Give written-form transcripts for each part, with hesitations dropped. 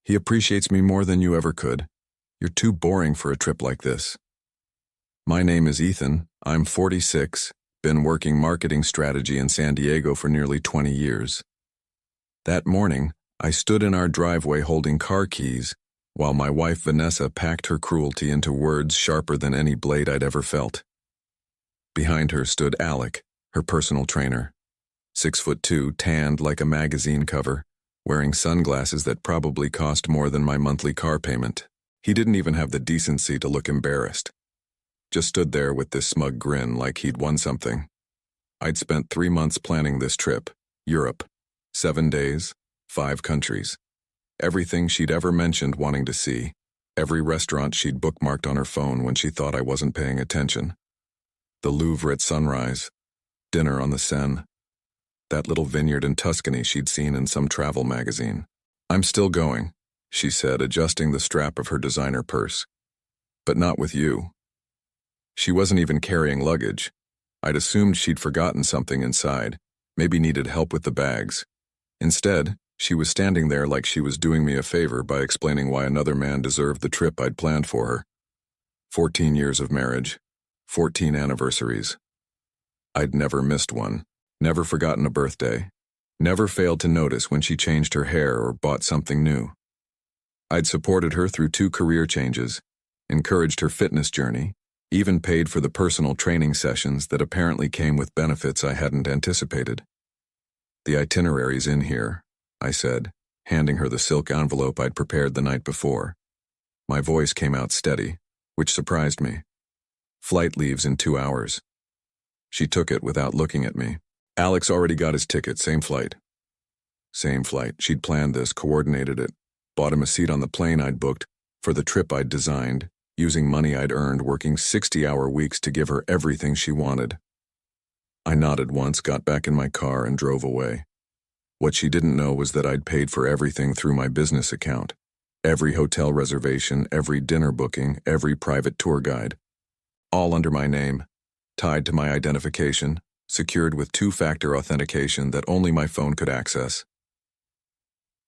He appreciates me more than you ever could. You're too boring for a trip like this. My name is Ethan. I'm 46, been working marketing strategy in San Diego for nearly 20 years. That morning, I stood in our driveway holding car keys, while my wife Vanessa packed her cruelty into words sharper than any blade I'd ever felt. Behind her stood Alec, her personal trainer. 6'2", tanned like a magazine cover, wearing sunglasses that probably cost more than my monthly car payment. He didn't even have the decency to look embarrassed. Just stood there with this smug grin like he'd won something. I'd spent 3 months planning this trip. Europe. 7 days, 5 countries. Everything she'd ever mentioned wanting to see. Every restaurant she'd bookmarked on her phone when she thought I wasn't paying attention. The Louvre at sunrise. Dinner on the Seine. That little vineyard in Tuscany she'd seen in some travel magazine. "I'm still going," she said, adjusting the strap of her designer purse. "But not with you." She wasn't even carrying luggage. I'd assumed she'd forgotten something inside, maybe needed help with the bags. Instead, she was standing there like she was doing me a favor by explaining why another man deserved the trip I'd planned for her. 14 years of marriage, 14 anniversaries. I'd never missed one, never forgotten a birthday, never failed to notice when she changed her hair or bought something new. I'd supported her through 2 career changes, encouraged her fitness journey, even paid for the personal training sessions that apparently came with benefits I hadn't anticipated. "The itinerary's in here," I said, handing her the silk envelope I'd prepared the night before. My voice came out steady, which surprised me. "Flight leaves in 2 hours." She took it without looking at me. "Alex already got his ticket, same flight." Same flight. She'd planned this, coordinated it, bought him a seat on the plane I'd booked for the trip I'd designed, using money I'd earned working 60-hour weeks to give her everything she wanted. I nodded once, got back in my car, and drove away. What she didn't know was that I'd paid for everything through my business account. Every hotel reservation, every dinner booking, every private tour guide. All under my name, tied to my identification, secured with 2-factor authentication that only my phone could access.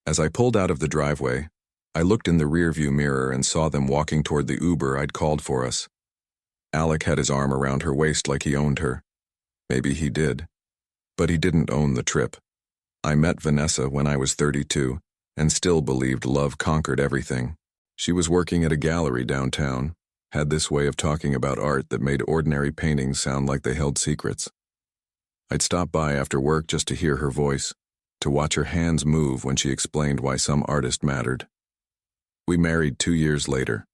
As I pulled out of the driveway, I looked in the rearview mirror and saw them walking toward the Uber I'd called for us. Alec had his arm around her waist like he owned her. Maybe he did. But he didn't own the trip. I met Vanessa when I was 32 and still believed love conquered everything. She was working at a gallery downtown, had this way of talking about art that made ordinary paintings sound like they held secrets. I'd stop by after work just to hear her voice, to watch her hands move when she explained why some artist mattered. We married 2 years later.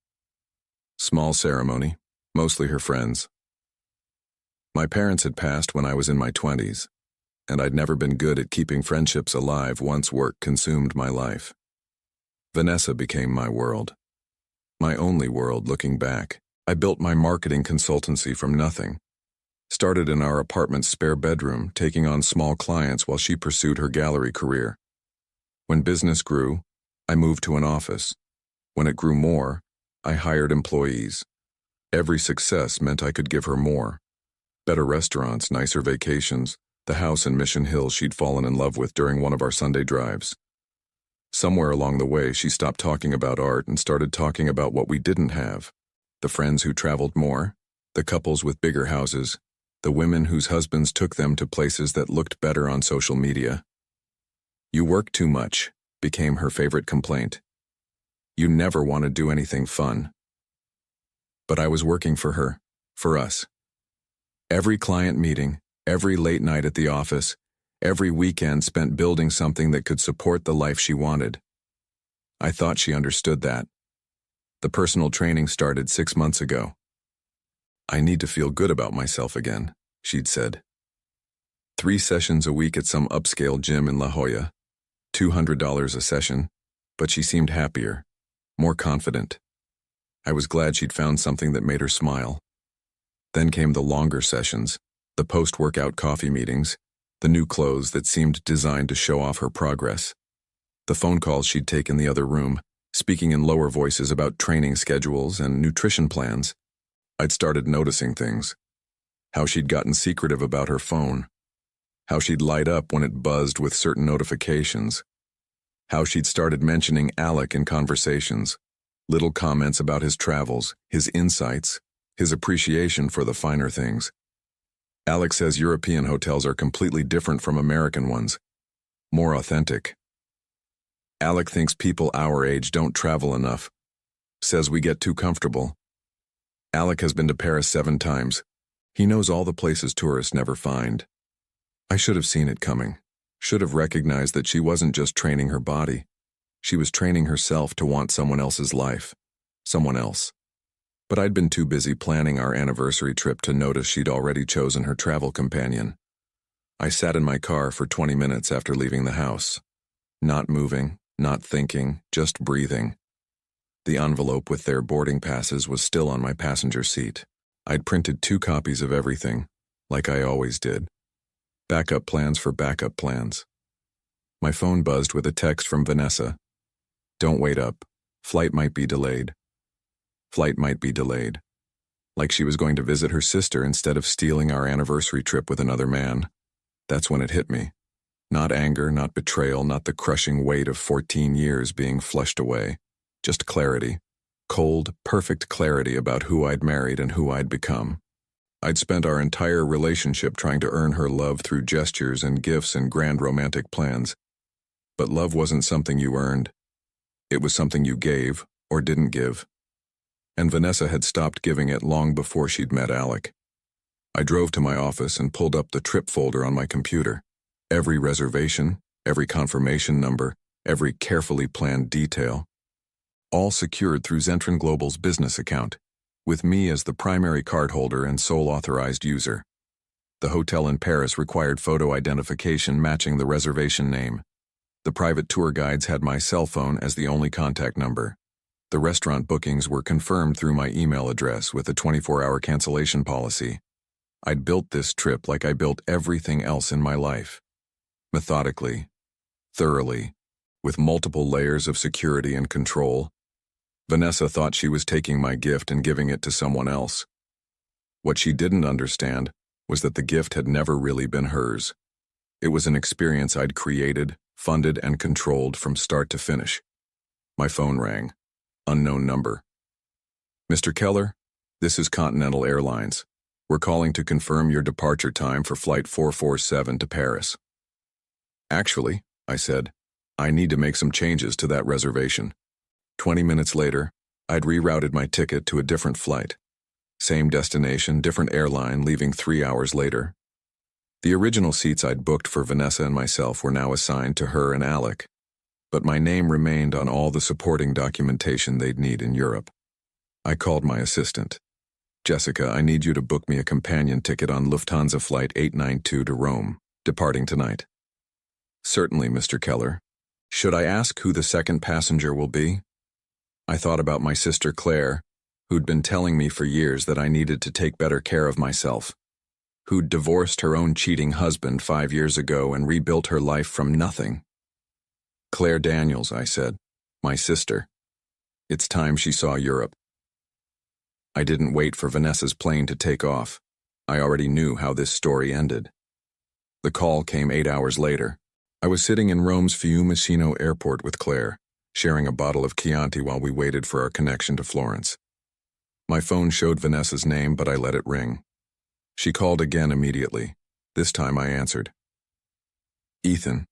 Small ceremony, mostly her friends. My parents had passed when I was in my 20s, and I'd never been good at keeping friendships alive once work consumed my life. Vanessa became my world. My only world looking back. I built my marketing consultancy from nothing. Started in our apartment's spare bedroom, taking on small clients while she pursued her gallery career. When business grew, I moved to an office. When it grew more, I hired employees. Every success meant I could give her more. Better restaurants, nicer vacations, the house in Mission Hill she'd fallen in love with during one of our Sunday drives. Somewhere along the way, she stopped talking about art and started talking about what we didn't have. The friends who traveled more, the couples with bigger houses, the women whose husbands took them to places that looked better on social media. "You work too much," became her favorite complaint. "You never want to do anything fun." But I was working for her, for us. Every client meeting, every late night at the office, every weekend spent building something that could support the life she wanted. I thought she understood that. The personal training started 6 months ago. "I need to feel good about myself again," she'd said. 3 sessions a week at some upscale gym in La Jolla, $200 a session, but she seemed happier, more confident. I was glad she'd found something that made her smile. Then came the longer sessions, the post-workout coffee meetings, the new clothes that seemed designed to show off her progress. The phone calls she'd take in the other room, speaking in lower voices about training schedules and nutrition plans. I'd started noticing things. How she'd gotten secretive about her phone. How she'd light up when it buzzed with certain notifications. How she'd started mentioning Alec in conversations. Little comments about his travels, his insights, his appreciation for the finer things. Alec says European hotels are completely different from American ones. More authentic. Alec thinks people our age don't travel enough. Says we get too comfortable. Alec has been to Paris 7 times. He knows all the places tourists never find. I should have seen it coming. Should have recognized that she wasn't just training her body. She was training herself to want someone else's life. Someone else. But I'd been too busy planning our anniversary trip to notice she'd already chosen her travel companion. I sat in my car for 20 minutes after leaving the house. Not moving, not thinking, just breathing. The envelope with their boarding passes was still on my passenger seat. I'd printed 2 copies of everything, like I always did. Backup plans for backup plans. My phone buzzed with a text from Vanessa. Don't wait up. Flight might be delayed. Flight might be delayed. Like she was going to visit her sister instead of stealing our anniversary trip with another man. That's when it hit me. Not anger, not betrayal, not the crushing weight of 14 years being flushed away. Just clarity. Cold, perfect clarity about who I'd married and who I'd become. I'd spent our entire relationship trying to earn her love through gestures and gifts and grand romantic plans. But love wasn't something you earned. It was something you gave or didn't give. And Vanessa had stopped giving it long before she'd met Alec. I drove to my office and pulled up the trip folder on my computer. Every reservation, every confirmation number, every carefully planned detail. All secured through Zentren Global's business account, with me as the primary cardholder and sole authorized user. The hotel in Paris required photo identification matching the reservation name. The private tour guides had my cell phone as the only contact number. The restaurant bookings were confirmed through my email address with a 24-hour cancellation policy. I'd built this trip like I built everything else in my life. Methodically, thoroughly, with multiple layers of security and control. Vanessa thought she was taking my gift and giving it to someone else. What she didn't understand was that the gift had never really been hers. It was an experience I'd created, funded, and controlled from start to finish. My phone rang. Unknown number. Mr. Keller, this is Continental Airlines. We're calling to confirm your departure time for Flight 447 to Paris. Actually, I said, I need to make some changes to that reservation. 20 minutes later, I'd rerouted my ticket to a different flight. Same destination, different airline, leaving 3 hours later. The original seats I'd booked for Vanessa and myself were now assigned to her and Alec, but my name remained on all the supporting documentation they'd need in Europe. I called my assistant. Jessica, I need you to book me a companion ticket on Lufthansa Flight 892 to Rome, departing tonight. Certainly, Mr. Keller. Should I ask who the second passenger will be? I thought about my sister Claire, who'd been telling me for years that I needed to take better care of myself, who'd divorced her own cheating husband 5 years ago and rebuilt her life from nothing. Claire Daniels, I said, my sister. It's time she saw Europe. I didn't wait for Vanessa's plane to take off. I already knew how this story ended. The call came 8 hours later. I was sitting in Rome's Fiumicino airport with Claire, sharing a bottle of Chianti while we waited for our connection to Florence. My phone showed Vanessa's name, but I let it ring. She called again immediately. This time I answered. Ethan.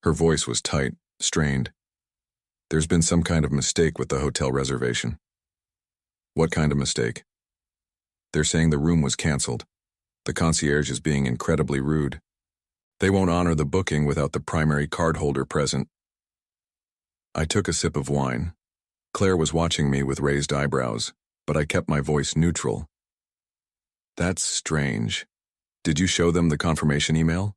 Her voice was tight, strained. There's been some kind of mistake with the hotel reservation. What kind of mistake? They're saying the room was canceled. The concierge is being incredibly rude. They won't honor the booking without the primary cardholder present. I took a sip of wine. Claire was watching me with raised eyebrows, but I kept my voice neutral. That's strange. Did you show them the confirmation email?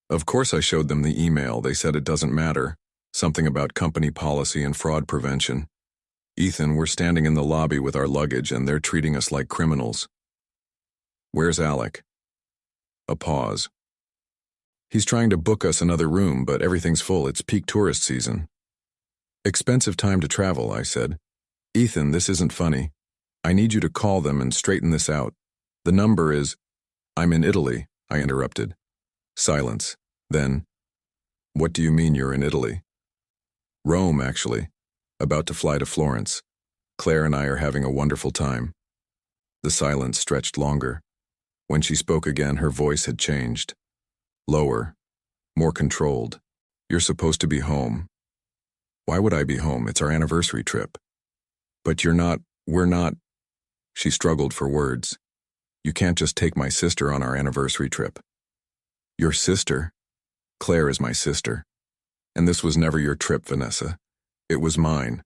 Of course I showed them the email. They said it doesn't matter. Something about company policy and fraud prevention. Ethan, we're standing in the lobby with our luggage and they're treating us like criminals. Where's Alec? A pause. He's trying to book us another room, but everything's full. It's peak tourist season. Expensive time to travel, I said. Ethan, this isn't funny. I need you to call them and straighten this out. The number is... I'm in Italy, I interrupted. Silence. Then, what do you mean you're in Italy? Rome, actually. About to fly to Florence. Claire and I are having a wonderful time. The silence stretched longer. When she spoke again, her voice had changed. Lower. More controlled. You're supposed to be home. Why would I be home? It's our anniversary trip. But we're not. She struggled for words. You can't just take my sister on our anniversary trip. Your sister? Claire is my sister. And this was never your trip, Vanessa. It was mine.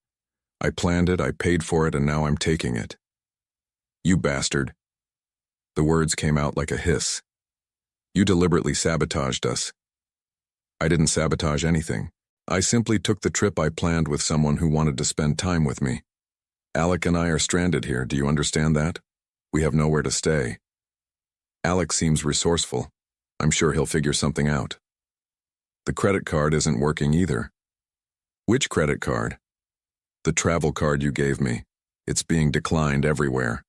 I planned it, I paid for it, and now I'm taking it. You bastard. The words came out like a hiss. You deliberately sabotaged us. I didn't sabotage anything. I simply took the trip I planned with someone who wanted to spend time with me. Alec and I are stranded here, do you understand that? We have nowhere to stay. Alec seems resourceful. I'm sure he'll figure something out. The credit card isn't working either. Which credit card? The travel card you gave me. It's being declined everywhere.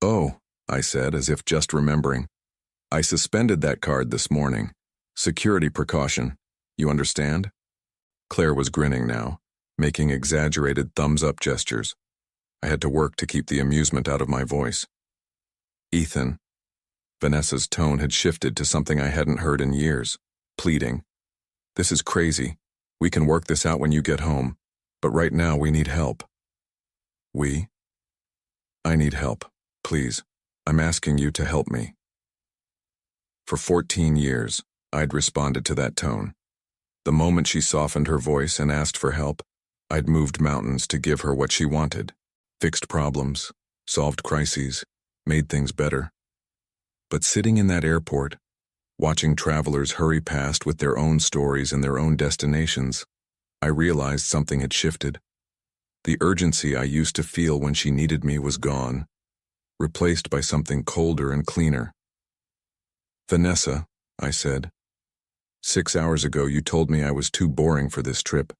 Oh, I said, as if just remembering. I suspended that card this morning. Security precaution. You understand? Claire was grinning now, making exaggerated thumbs-up gestures. I had to work to keep the amusement out of my voice. Ethan. Vanessa's tone had shifted to something I hadn't heard in years, pleading. This is crazy. We can work this out when you get home, but right now we need help. We? I need help, please. I'm asking you to help me. For 14 years, I'd responded to that tone. The moment she softened her voice and asked for help, I'd moved mountains to give her what she wanted. Fixed problems, solved crises, made things better. But sitting in that airport, watching travelers hurry past with their own stories and their own destinations, I realized something had shifted. The urgency I used to feel when she needed me was gone, replaced by something colder and cleaner. Vanessa, I said. 6 hours ago you told me I was too boring for this trip.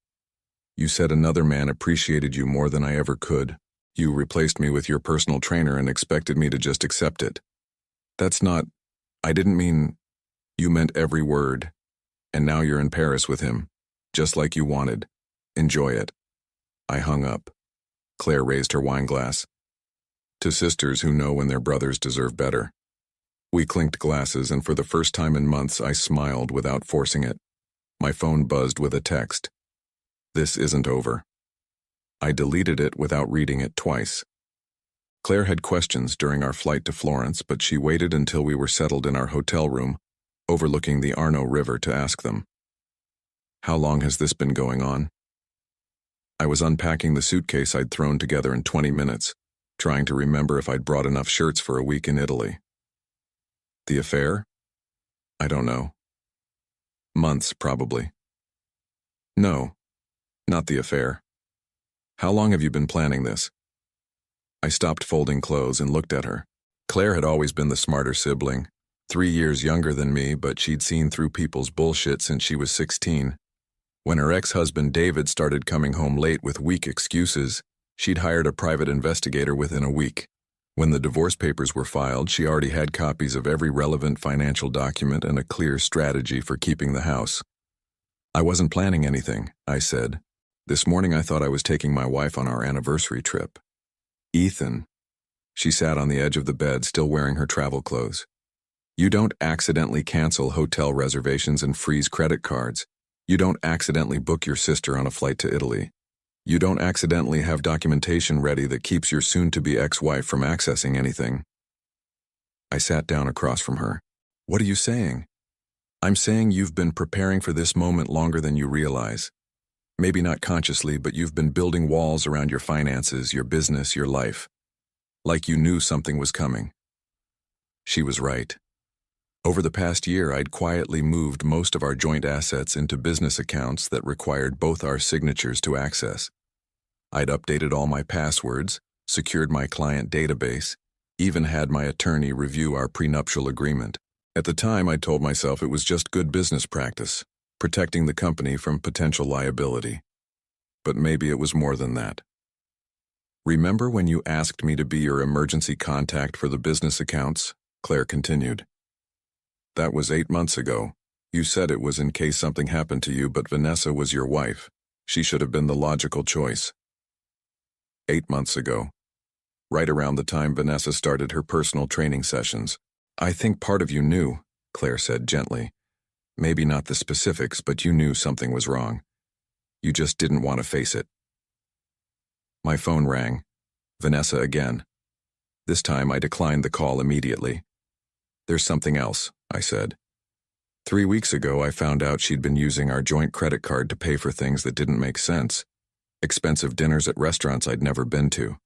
You said another man appreciated you more than I ever could. You replaced me with your personal trainer and expected me to just accept it. That's not... I didn't mean... You meant every word. And now you're in Paris with him. Just like you wanted. Enjoy it. I hung up. Claire raised her wine glass. To sisters who know when their brothers deserve better. We clinked glasses, and for the first time in months I smiled without forcing it. My phone buzzed with a text. This isn't over. I deleted it without reading it twice. Claire had questions during our flight to Florence, but she waited until we were settled in our hotel room, overlooking the Arno River, to ask them. How long has this been going on? I was unpacking the suitcase I'd thrown together in 20 minutes, trying to remember if I'd brought enough shirts for a week in Italy. The affair? I don't know. Months, probably. No, not the affair. How long have you been planning this? I stopped folding clothes and looked at her. Claire had always been the smarter sibling, 3 years younger than me, but she'd seen through people's bullshit since she was 16. When her ex-husband David started coming home late with weak excuses, she'd hired a private investigator within a week. When the divorce papers were filed, she already had copies of every relevant financial document and a clear strategy for keeping the house. I wasn't planning anything, I said. This morning I thought I was taking my wife on our anniversary trip. Ethan. She sat on the edge of the bed, still wearing her travel clothes. You don't accidentally cancel hotel reservations and freeze credit cards. You don't accidentally book your sister on a flight to Italy. You don't accidentally have documentation ready that keeps your soon-to-be ex-wife from accessing anything. I sat down across from her. What are you saying? I'm saying you've been preparing for this moment longer than you realize. Maybe not consciously, but you've been building walls around your finances, your business, your life. Like you knew something was coming. She was right. Over the past year, I'd quietly moved most of our joint assets into business accounts that required both our signatures to access. I'd updated all my passwords, secured my client database, even had my attorney review our prenuptial agreement. At the time, I told myself it was just good business practice, protecting the company from potential liability. But maybe it was more than that. Remember when you asked me to be your emergency contact for the business accounts? Claire continued. That was 8 months ago. You said it was in case something happened to you, but Vanessa was your wife. She should have been the logical choice. 8 months ago, right around the time Vanessa started her personal training sessions. I think part of you knew, Claire said gently. Maybe not the specifics, but you knew something was wrong. You just didn't want to face it. My phone rang. Vanessa again. This time I declined the call immediately. There's something else, I said. 3 weeks ago I found out she'd been using our joint credit card to pay for things that didn't make sense. Expensive dinners at restaurants I'd never been to.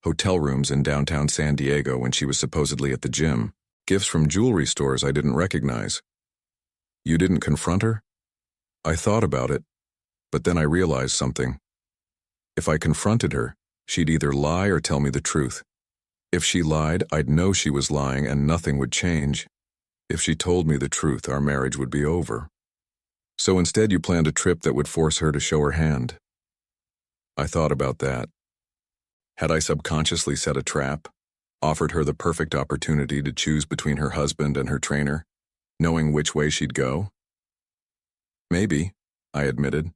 Hotel rooms in downtown San Diego when she was supposedly at the gym. Gifts from jewelry stores I didn't recognize. You didn't confront her? I thought about it, but then I realized something. If I confronted her, she'd either lie or tell me the truth. If she lied, I'd know she was lying and nothing would change. If she told me the truth, our marriage would be over. So instead you planned a trip that would force her to show her hand. I thought about that. Had I subconsciously set a trap, offered her the perfect opportunity to choose between her husband and her trainer, knowing which way she'd go? Maybe, I admitted.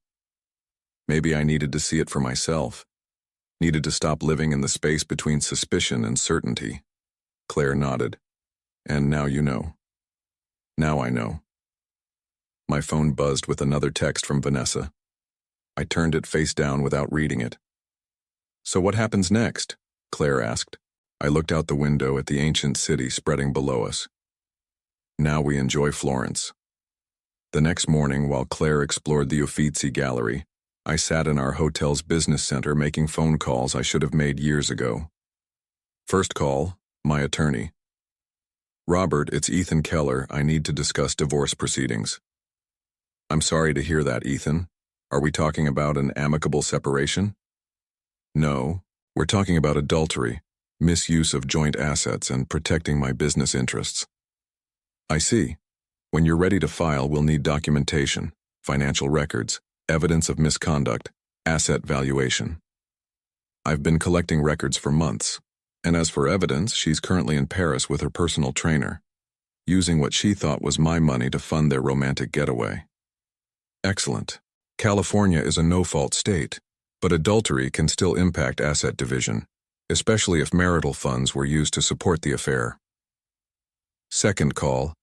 Maybe I needed to see it for myself. Needed to stop living in the space between suspicion and certainty. Claire nodded. And now you know. Now I know. My phone buzzed with another text from Vanessa. I turned it face down without reading it. So what happens next? Claire asked. I looked out the window at the ancient city spreading below us. Now we enjoy Florence. The next morning, while Claire explored the Uffizi Gallery, I sat in our hotel's business center making phone calls I should have made years ago. First call, my attorney. Robert, it's Ethan Keller. I need to discuss divorce proceedings. I'm sorry to hear that, Ethan. Are we talking about an amicable separation? No, we're talking about adultery, misuse of joint assets, and protecting my business interests. I see. When you're ready to file, we'll need documentation, financial records, evidence of misconduct, asset valuation. I've been collecting records for months, and as for evidence, she's currently in Paris with her personal trainer, using what she thought was my money to fund their romantic getaway. Excellent. California is a no-fault state, but adultery can still impact asset division, especially if marital funds were used to support the affair. Second call,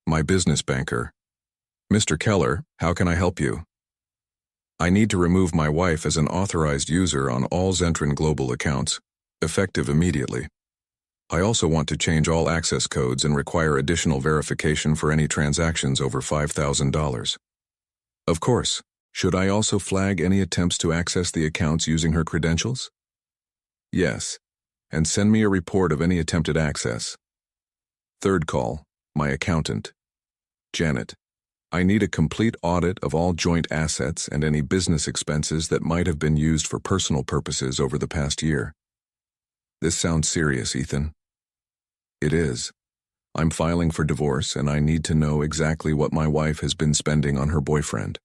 my business banker. Mr. Keller, how can I help you? I need to remove my wife as an authorized user on all Zentren Global accounts, effective immediately. I also want to change all access codes and require additional verification for any transactions over $5,000. Of course. Should I also flag any attempts to access the accounts using her credentials? Yes, and send me a report of any attempted access. Third call, my accountant. Janet, I need a complete audit of all joint assets and any business expenses that might have been used for personal purposes over the past year. This sounds serious, Ethan. It is. I'm filing for divorce and I need to know exactly what my wife has been spending on her boyfriend.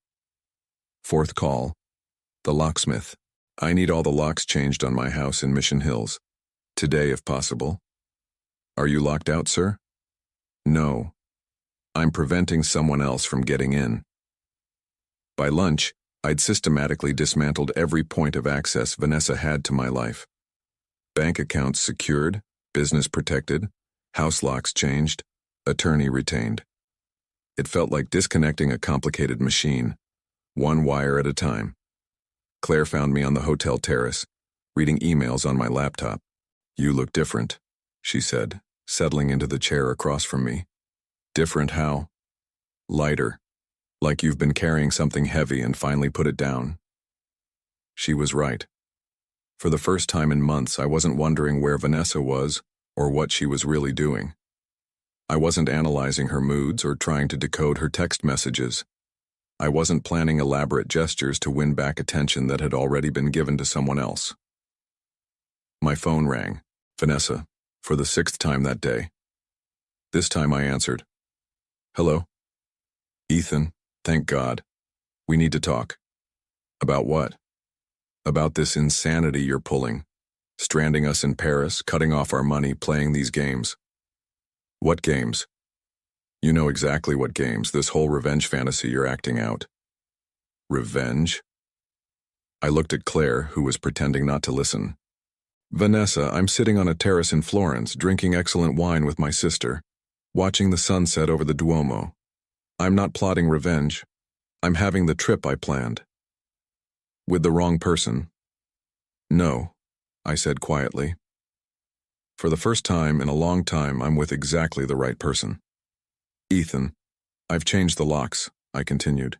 Fourth call, the locksmith. I need all the locks changed on my house in Mission Hills. Today, if possible. Are you locked out, sir? No. I'm preventing someone else from getting in. By lunch, I'd systematically dismantled every point of access Vanessa had to my life. Bank accounts secured, business protected, house locks changed, attorney retained. It felt like disconnecting a complicated machine, one wire at a time. Claire found me on the hotel terrace, reading emails on my laptop. You look different, she said, settling into the chair across from me. Different how? Lighter, like you've been carrying something heavy and finally put it down. She was right. For the first time in months, I wasn't wondering where Vanessa was or what she was really doing. I wasn't analyzing her moods or trying to decode her text messages. I wasn't planning elaborate gestures to win back attention that had already been given to someone else. My phone rang, Vanessa, for the 6th time that day. This time I answered. Hello? Ethan, thank God. We need to talk. About what? About this insanity you're pulling. Stranding us in Paris, cutting off our money, playing these games. What games? You know exactly what games, this whole revenge fantasy you're acting out. Revenge? I looked at Claire, who was pretending not to listen. Vanessa, I'm sitting on a terrace in Florence, drinking excellent wine with my sister, watching the sunset over the Duomo. I'm not plotting revenge. I'm having the trip I planned. With the wrong person? No, I said quietly. For the first time in a long time, I'm with exactly the right person. Ethan, I've changed the locks, I continued.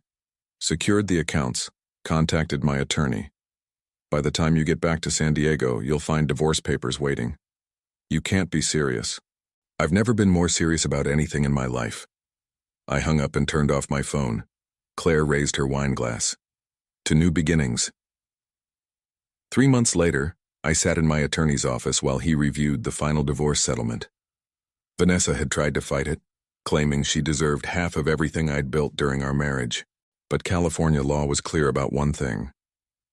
Secured the accounts, contacted my attorney. By the time you get back to San Diego, you'll find divorce papers waiting. You can't be serious. I've never been more serious about anything in my life. I hung up and turned off my phone. Claire raised her wine glass. To new beginnings. 3 months later, I sat in my attorney's office while he reviewed the final divorce settlement. Vanessa had tried to fight it, claiming she deserved half of everything I'd built during our marriage. But California law was clear about one thing.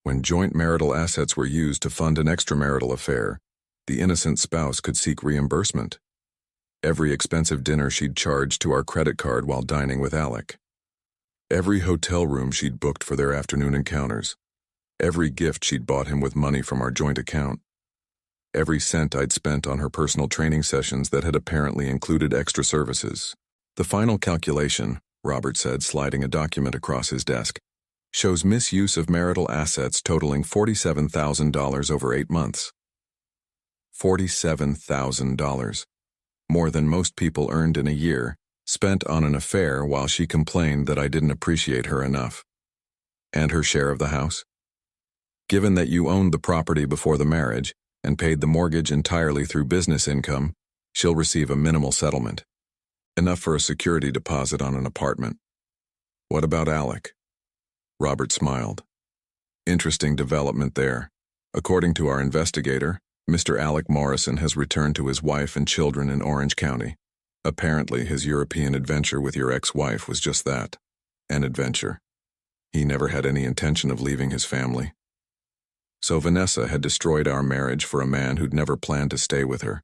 When joint marital assets were used to fund an extramarital affair, the innocent spouse could seek reimbursement. Every expensive dinner she'd charged to our credit card while dining with Alec. Every hotel room she'd booked for their afternoon encounters. Every gift she'd bought him with money from our joint account. Every cent I'd spent on her personal training sessions that had apparently included extra services. The final calculation, Robert said, sliding a document across his desk, shows misuse of marital assets totaling $47,000 over 8 months. $47,000. More than most people earned in a year, spent on an affair while she complained that I didn't appreciate her enough. And her share of the house? Given that you owned the property before the marriage and paid the mortgage entirely through business income, she'll receive a minimal settlement. Enough for a security deposit on an apartment. What about Alec? Robert smiled. Interesting development there. According to our investigator, Mr. Alec Morrison has returned to his wife and children in Orange County. Apparently, his European adventure with your ex-wife was just that, an adventure. He never had any intention of leaving his family. So Vanessa had destroyed our marriage for a man who'd never planned to stay with her.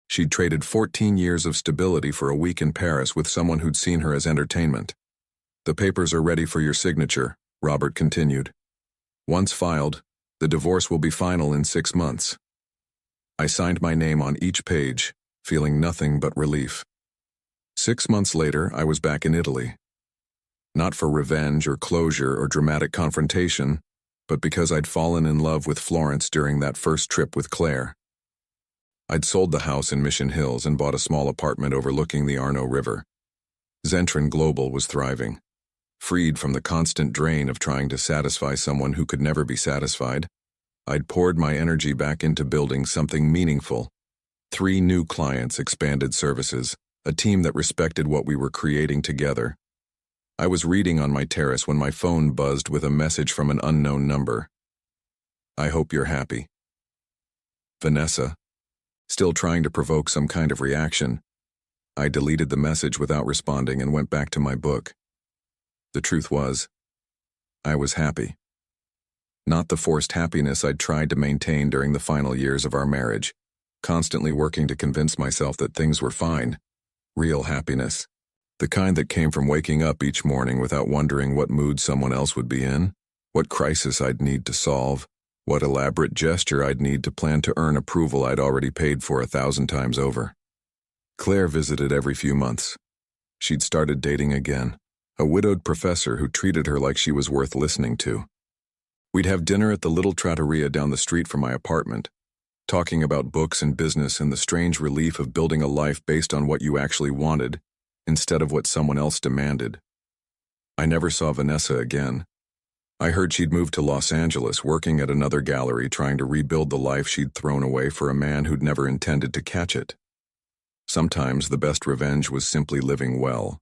She'd traded 14 years of stability for a week in Paris with someone who'd seen her as entertainment. The papers are ready for your signature, Robert continued. Once filed, the divorce will be final in 6 months. I signed my name on each page, feeling nothing but relief. 6 months later, I was back in Italy. Not for revenge or closure or dramatic confrontation, but because I'd fallen in love with Florence during that first trip with Claire. I'd sold the house in Mission Hills and bought a small apartment overlooking the Arno River. Zentren Global was thriving. Freed from the constant drain of trying to satisfy someone who could never be satisfied, I'd poured my energy back into building something meaningful. 3 new clients, expanded services, a team that respected what we were creating together. I was reading on my terrace when my phone buzzed with a message from an unknown number. I hope you're happy. Vanessa. Still trying to provoke some kind of reaction, I deleted the message without responding and went back to my book. The truth was, I was happy. Not the forced happiness I'd tried to maintain during the final years of our marriage, constantly working to convince myself that things were fine. Real happiness. The kind that came from waking up each morning without wondering what mood someone else would be in, what crisis I'd need to solve, what elaborate gesture I'd need to plan to earn approval I'd already paid for 1,000 times over. Claire visited every few months. She'd started dating again, a widowed professor who treated her like she was worth listening to. We'd have dinner at the little trattoria down the street from my apartment, talking about books and business and the strange relief of building a life based on what you actually wanted, instead of what someone else demanded. I never saw Vanessa again. I heard she'd moved to Los Angeles, working at another gallery, trying to rebuild the life she'd thrown away for a man who'd never intended to catch it. Sometimes the best revenge was simply living well.